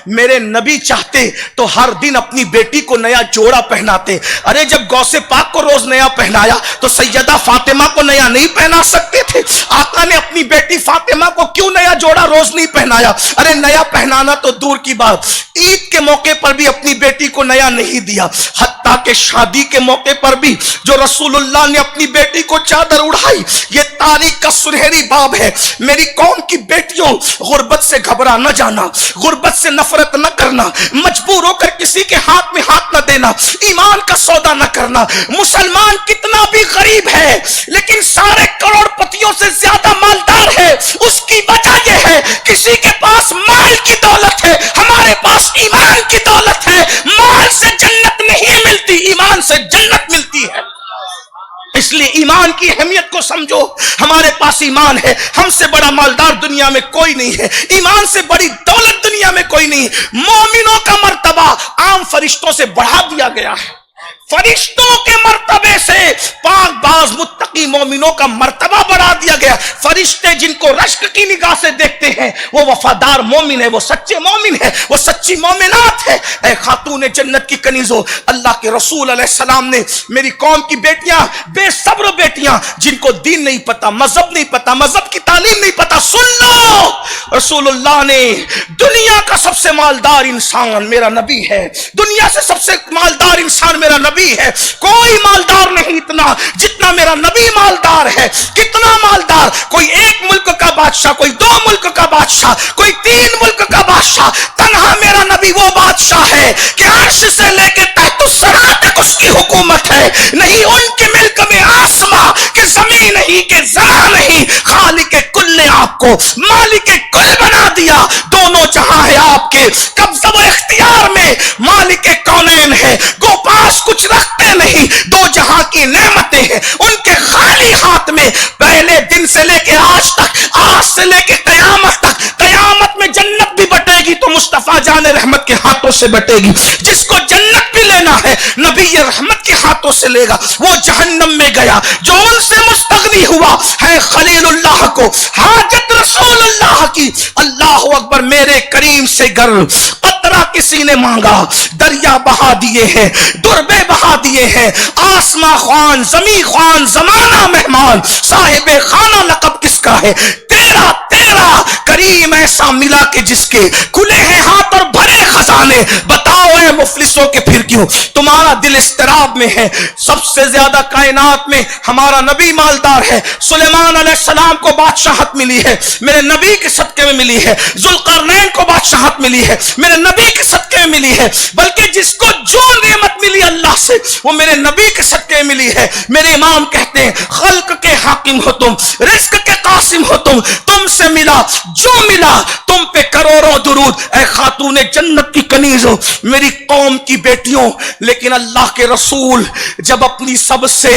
میرے نبی چاہتے تو ہر دن اپنی بیٹی کو نیا جوڑا پہناتے. ارے جب غوث پاک کو روز نیا پہنایا تو سیدہ فاطمہ کو نیا نہیں پہنا سکتے تھے؟ آقا نے اپنی بیٹی فاطمہ کو کیوں نیا جوڑا روز نہیں پہنایا؟ ارے نیا پہنانا تو دور کی بات، عید کے موقع پر بھی اپنی بیٹی کو نیا نہیں دیا. حتیٰ کہ شادی کے موقع پر بھی جو رسول اللہ نے اپنی بیٹی کو چادر اڑائی، یہ تاریخ کا سنہری باب ہے. میری قوم کی بیٹیوں، غربت سے گھبرا نہ جانا، غربت سے نفرت نہ کرنا، مجبور ہو کر کسی کے ہاتھ میں ہاتھ نہ دینا، ایمان کا سودا نہ کرنا. مسلمان کتنا بھی غریب ہے لیکن سارے کروڑ پتیوں سے زیادہ مالدار ہے. اس کی وجہ یہ ہے کسی کے پاس مال کی دولت ہے، ہمارے پاس ایمان کی دولت ہے. مال سے جنت نہیں ملتی، ایمان سے جنت ملتی ہے. اس لیے ایمان کی اہمیت کو سمجھو. ہمارے پاس ایمان ہے، ہم سے بڑا مالدار دنیا میں کوئی نہیں ہے، ایمان سے بڑی دولت دنیا میں کوئی نہیں. مومنوں کا مرتبہ عام فرشتوں سے بڑھا دیا گیا ہے. فرشتوں کے مرتبے سے پاک باز متقی مومنوں کا مرتبہ بڑھا دیا گیا. فرشتے جن کو رشک کی نگاہ سے دیکھتے ہیں وہ وفادار مومن ہے، وہ سچے مومن ہے، وہ سچی مومنات ہے. اے خاتون جنت کی کنیزوں، اللہ کے رسول علیہ السلام نے میری قوم کی بیٹیاں، بے صبر بیٹیاں جن کو دین نہیں پتا، مذہب نہیں پتا، مذہب کی تعلیم نہیں پتا، سن لو، رسول اللہ نے دنیا کا سب سے مالدار انسان میرا نبی ہے، دنیا سے سب سے مالدار انسان میرا نبی ہے. کوئی مالدار نہیں اتنا جتنا میرا نبی مالدار ہے. کتنا مالدار؟ کوئی ایک ملک کا بادشاہ، کوئی 2 ملک کا بادشاہ، کوئی 3 ملک کا بادشاہ. تنہا میرا نبی وہ بادشاہ ہے کہ عرش سے لے کے تحت الثری تک اس کی حکومت ہے. نہیں ان کے ملک میں آسماں کہ زمین نہیں کہ زماں نہیں، خالق کل نے آپ کو مالک کل بنا دیا. دونوں جہاں ہے آپ کے قبضہ و اختیار میں. مالک کونین ہے، گو پاس کچھ رکھتے نہیں، 2 جہاں کی نعمتیں ہیں ان کے خالی ہاتھ میں. پہلے دن سے لے کے آج تک، آج سے لے کے قیامت تک، قیامت میں جنت بھی بٹے گی تو مصطفیٰ جان رحمت کے ہاتھوں سے بٹے گی. جس کو جنت بھی لینا ہے نبی رحمت کے ہاتھوں سے لے گا. وہ جہنم میں گیا جو ان سے مستغنی ہوا ہے خلیل اللہ کو حاجت رسول اللہ کی. اللہ اکبر. میرے کریم سے گر قطرہ کسی نے مانگا، دریا بہا دیے ہیں، دربے بہا دیے ہیں. آسماں خوان، زمین خوان، زمانہ مہمان، صاحب خانہ لقب کس کا ہے؟ تیرا تیرا کریم ایسا ملا کہ جس کے کھلے ہیں ہاتھ اور بھرے خزانے. بتاؤ اے مفلسوں کے پھر کیوں تمہارا دل اضطراب میں ہے؟ سب سے زیادہ کائنات میں ہمارا نبی مالدار ہے. سلیمان علیہ السلام کو بادشاہت ملی ہے، میرے نبی کے صدقے میں ملی ہے. ذوالقرنین کو بادشاہت ملی ہے، میرے نبی کے صدقے میں ملی ہے. بلکہ جس کو جو نعمت ملی اللہ سے وہ میرے نبی کے صدقے میں ملی ہے. میرے امام کہتے ہیں خلق کے حاکم ہو تم، رزق کے قاسم ہو تم سے ملا جو ملا تم پہ کروڑوں درود. اے خاتون جنت کی کنیزوں، میری قوم کی بیٹیوں، لیکن اللہ کے رسول جب اپنی سب سے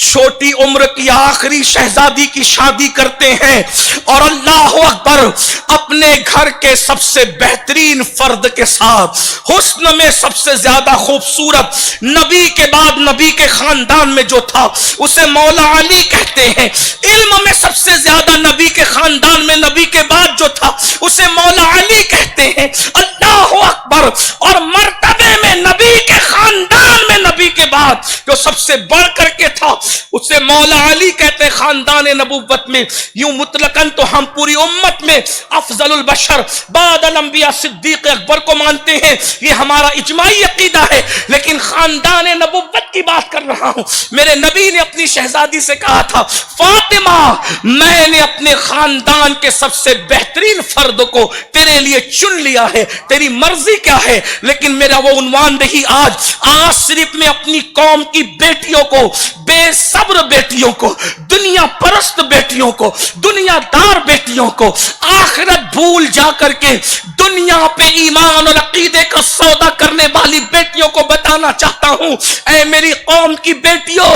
چھوٹی عمر کی آخری شہزادی کی شادی کرتے ہیں اور اللہ اکبر اپنے گھر کے سب سے بہترین فرد کے ساتھ، حسن میں سب سے زیادہ خوبصورت، نبی کے بعد نبی کے خاندان میں جو تھا اسے مولا علی کہتے ہیں. علم میں سب سے زیادہ نبی کے خاندان میں نبی کے بعد جو تھا اسے مولا علی کہتے ہیں. اللہ اکبر. اور مرتبے میں نبی کے خاندان میں نبی کے بعد جو سب سے بڑھ کر کے تھا اسے مولا علی کہتے ہیں. خاندان نبوت میں یوں مطلقاً تو ہم پوری امت میں افضل البشر بعد الانبیاء صدیق اکبر کو مانتے ہیں، یہ ہمارا اجماعی عقیدہ ہے. لیکن خاندان نبوت کی بات کر رہا ہوں. میرے نبی نے اپنی شہزادی سے کہا تھا فاطمہ میں نے اپنے خاندان کے سب سے بہترین فرد کو تیرے لیے چن لیا ہے، تیری مرضی کیا ہے. لیکن میرا وہ عنوان نہیں. آج صرف میں اپنی قوم کی بیٹیوں کو، بے صبر بیٹیوں کو، دنیا پرست بیٹیوں کو، دنیا دار بیٹیوں کو، آخرت بھول جا کر کے دنیا پہ ایمان اور عقیدے کا سودا کرنے والی بیٹیوں کو بتانا چاہتا ہوں. اے میری قوم کی بیٹیوں،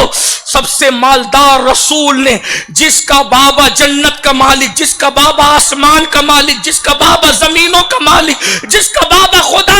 سب سے مالدار رسول نے، جس کا بابا جنت کا مالک، جس کا بابا آسمان کا مالک، جس کا بابا زمینوں کا مالک، جس کا بابا خدا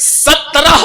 17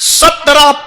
17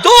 2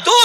2